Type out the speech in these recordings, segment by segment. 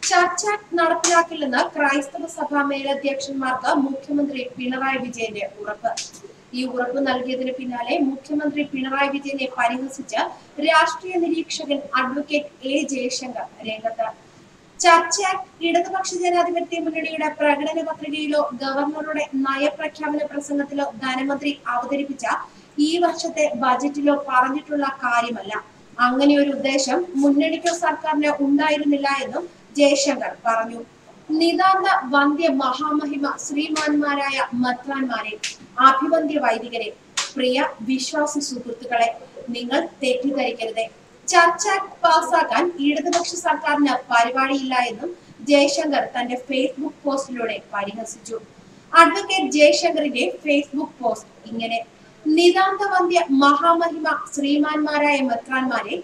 ചർച്ച നടപ്പിലാക്കില്ലെന്ന് ക്രൈസ്തവ സഭാ മേലധ്യക്ഷന്മാർക്ക് മുഖ്യമന്ത്രി പിണറായി വിജയന്റെ ഉറപ്പ്. ഈ ഉറപ്പ് നൽകിയതിന് പിന്നാലെ മുഖ്യമന്ത്രി പിണറായി വിജയനെ പരിഹസിച്ച് രാഷ്ട്രീയ നിരീക്ഷകൻ അഡ്വക്കേറ്റ് എ ജയശങ്കർ രംഗത്ത്. ചർച്ച ഇടതുപക്ഷ ജനാധിപത്യ മുന്നണിയുടെ പ്രകടന പത്രികയിലോ ഗവർണറുടെ നയപ്രഖ്യാപന പ്രസംഗത്തിലോ ധനമന്ത്രി അവതരിപ്പിച്ച ഈ വർഷത്തെ ബജറ്റിലോ പറഞ്ഞിട്ടുള്ള കാര്യമല്ല. അങ്ങനെ ഒരു ഉദ്ദേശം മുന്നണിക്കോ സർക്കാരിനോ ഉണ്ടായിരുന്നില്ല എന്നും ജയശങ്കർ പറഞ്ഞു. നിതാന്ത വന്ധ്യ മഹാമഹിമ ശ്രീമാന്മാരായ മെത്രാന്മാരെ, അഭിവന്ദ്യ വൈദികരെ, പ്രിയ വിശ്വാസി സുഹൃത്തുക്കളെ, നിങ്ങൾ തെറ്റിദ്ധരിക്കരുതേ. ചർച്ച പാസാക്കാൻ ഇടതുപക്ഷ സർക്കാരിന് പരിപാടിയില്ല എന്നും ജയശങ്കർ തന്റെ ഫേസ്ബുക്ക് പോസ്റ്റിലൂടെ പരിഹസിച്ചു. അഡ്വക്കേറ്റ് ജയശങ്കറിന്റെ ഫേസ്ബുക്ക് പോസ്റ്റ് ഇങ്ങനെ: നിതാന്ത വന്ധ്യ മഹാമഹിമ ശ്രീമാന്മാരായ മെത്രാന്മാരെ,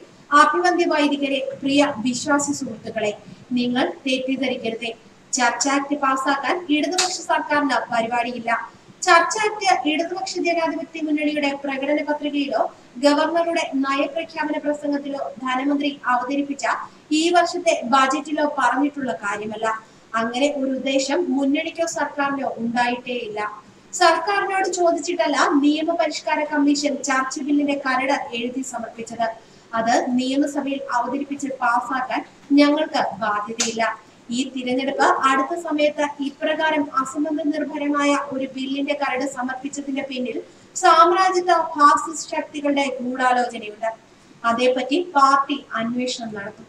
അഭിവന്ദ്യ വൈദികരെ, പ്രിയ വിശ്വാസി സുഹൃത്തുക്കളെ, നിങ്ങൾ തെറ്റിദ്ധരിക്കരുതേ. ചർച്ച ആക്ട് പാസാക്കാൻ ഇടതുപക്ഷ സർക്കാരിന് പരിപാടിയില്ല. ചർച്ച ആക്ട് ഇടതുപക്ഷ ജനാധിപത്യ മുന്നണിയുടെ പ്രകടന പത്രികയിലോ ഗവർണറുടെ നയപ്രഖ്യാപന പ്രസംഗത്തിലോ ധനമന്ത്രി അവതരിപ്പിച്ച ഈ വർഷത്തെ ബജറ്റിലോ പറഞ്ഞിട്ടുള്ള കാര്യമല്ല. അങ്ങനെ ഒരു ഉദ്ദേശം മുന്നണിക്കോ സർക്കാരിനോ ഉണ്ടായിട്ടേയില്ല. സർക്കാരിനോട് ചോദിച്ചിട്ടല്ല നിയമപരിഷ്കാര കമ്മീഷൻ ചർച്ച ബില്ലിന്റെ കരട് എഴുതി സമർപ്പിച്ചത്. അത് നിയമസഭയിൽ അവതരിപ്പിച്ച് പാസാക്കാൻ ഞങ്ങൾക്ക് ബാധ്യതയില്ല. ഈ തിരഞ്ഞെടുപ്പ് അടുത്ത സമയത്ത് ഇപ്രകാരം അസംബന്ധ നിർഭരമായ ഒരു ബില്ലിന്റെ കരട് സമർപ്പിച്ചതിന്റെ പിന്നിൽ സാമ്രാജ്യത്വ ഫാസിസ്റ്റ് ശക്തികളുടെ ഗൂഢാലോചനയുണ്ട്. അതേപറ്റി പാർട്ടി അന്വേഷണം നടത്തും.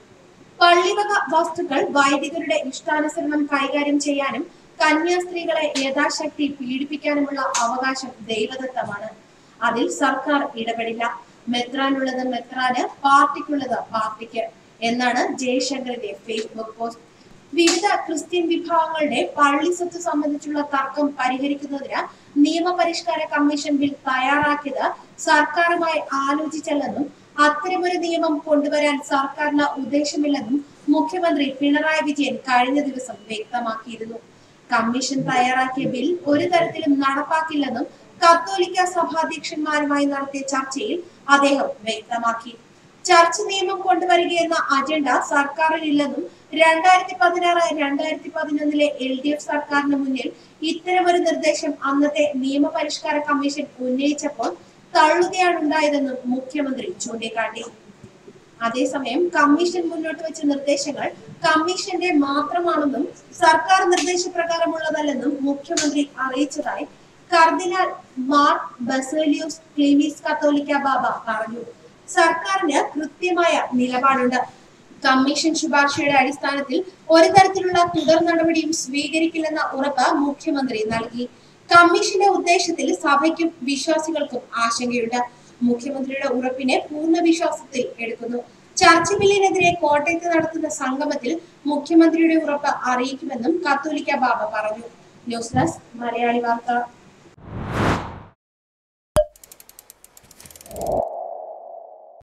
പള്ളിവക വസ്തുക്കൾ വൈദികരുടെ ഇഷ്ടാനുസരണം കൈകാര്യം ചെയ്യാനും കന്യാസ്ത്രീകളെ യഥാശക്തി പീഡിപ്പിക്കാനുമുള്ള അവകാശം ദൈവദത്തമാണ്. അതിൽ സർക്കാർ ഇടപെടില്ല. മെത്രാനുള്ളത് മെത്രാന്, പാർട്ടിക്കുള്ളത് പാർട്ടിക്ക് എന്നാണ് ജയശങ്കറിന്റെ ഫേസ്ബുക്ക് പോസ്റ്റ്. വിവിധ ക്രിസ്ത്യൻ വിഭാഗങ്ങളുടെ പള്ളി സ്വത്ത് സംബന്ധിച്ചുള്ള തർക്കം പരിഹരിക്കുന്നതിന് നിയമപരിഷ്കാര കമ്മീഷൻ ബിൽ തയ്യാറാക്കിയത് സർക്കാരുമായി ആലോചിച്ചല്ലെന്നും അത്തരമൊരു നിയമം കൊണ്ടുവരാൻ സർക്കാരിന് ഉദ്ദേശമില്ലെന്നും മുഖ്യമന്ത്രി പിണറായി വിജയൻ കഴിഞ്ഞ ദിവസം വ്യക്തമാക്കിയിരുന്നു. കമ്മീഷൻ തയ്യാറാക്കിയ ബിൽ ഒരു തരത്തിലും നടപ്പാക്കില്ലെന്നും കത്തോലിക്ക സഭാധ്യക്ഷന്മാരുമായി നടത്തിയ ചർച്ചയിൽ അദ്ദേഹം വ്യക്തമാക്കി. ചർച്ച് നിയമം കൊണ്ടുവരികയെന്ന അജണ്ട സർക്കാരിലില്ലെന്നും 2016-2011 LDF സർക്കാരിന് മുന്നിൽ ഇത്തരമൊരു നിർദ്ദേശം അന്നത്തെ നിയമപരിഷ്കാര കമ്മീഷൻ ഉന്നയിച്ചപ്പോൾ തള്ളുകയാണ് ഉണ്ടായതെന്നും മുഖ്യമന്ത്രി ചൂണ്ടിക്കാട്ടി. അതേസമയം കമ്മീഷൻ മുന്നോട്ട് വെച്ച നിർദ്ദേശങ്ങൾ കമ്മീഷന്റെ മാത്രമാണെന്നും സർക്കാർ നിർദ്ദേശപ്രകാരമുള്ളതല്ലെന്നും മുഖ്യമന്ത്രി അറിയിച്ചതായി കർദിനാൾ മാർ ബസേലിയോസ് ക്ലീമീസ് കത്തോലിക്ക ബാബ പറഞ്ഞു. സർക്കാരിന് കൃത്യമായ നിലപാടുണ്ട്. കമ്മീഷൻ ശുപാർശയുടെ അടിസ്ഥാനത്തിൽ ഒരു തരത്തിലുള്ള തുടർ നടപടിയും സ്വീകരിക്കില്ലെന്ന ഉറപ്പ് മുഖ്യമന്ത്രി നൽകി. കമ്മീഷന്റെ ഉദ്ദേശത്തിൽ സഭയ്ക്കും വിശ്വാസികൾക്കും ആശങ്കയുണ്ട്. മുഖ്യമന്ത്രിയുടെ ഉറപ്പിനെ പൂർണ്ണ വിശ്വാസത്തിൽ എടുക്കുന്നു. ചർച്ച ബില്ലിനെതിരെ കോട്ടയത്ത് നടത്തുന്ന സംഗമത്തിൽ മുഖ്യമന്ത്രിയുടെ ഉറപ്പ് അറിയിക്കുമെന്നും കത്തോലിക്ക ബാബ പറഞ്ഞു. ന്യൂസ് ഡെസ്ക് മലയാളി വാർത്ത.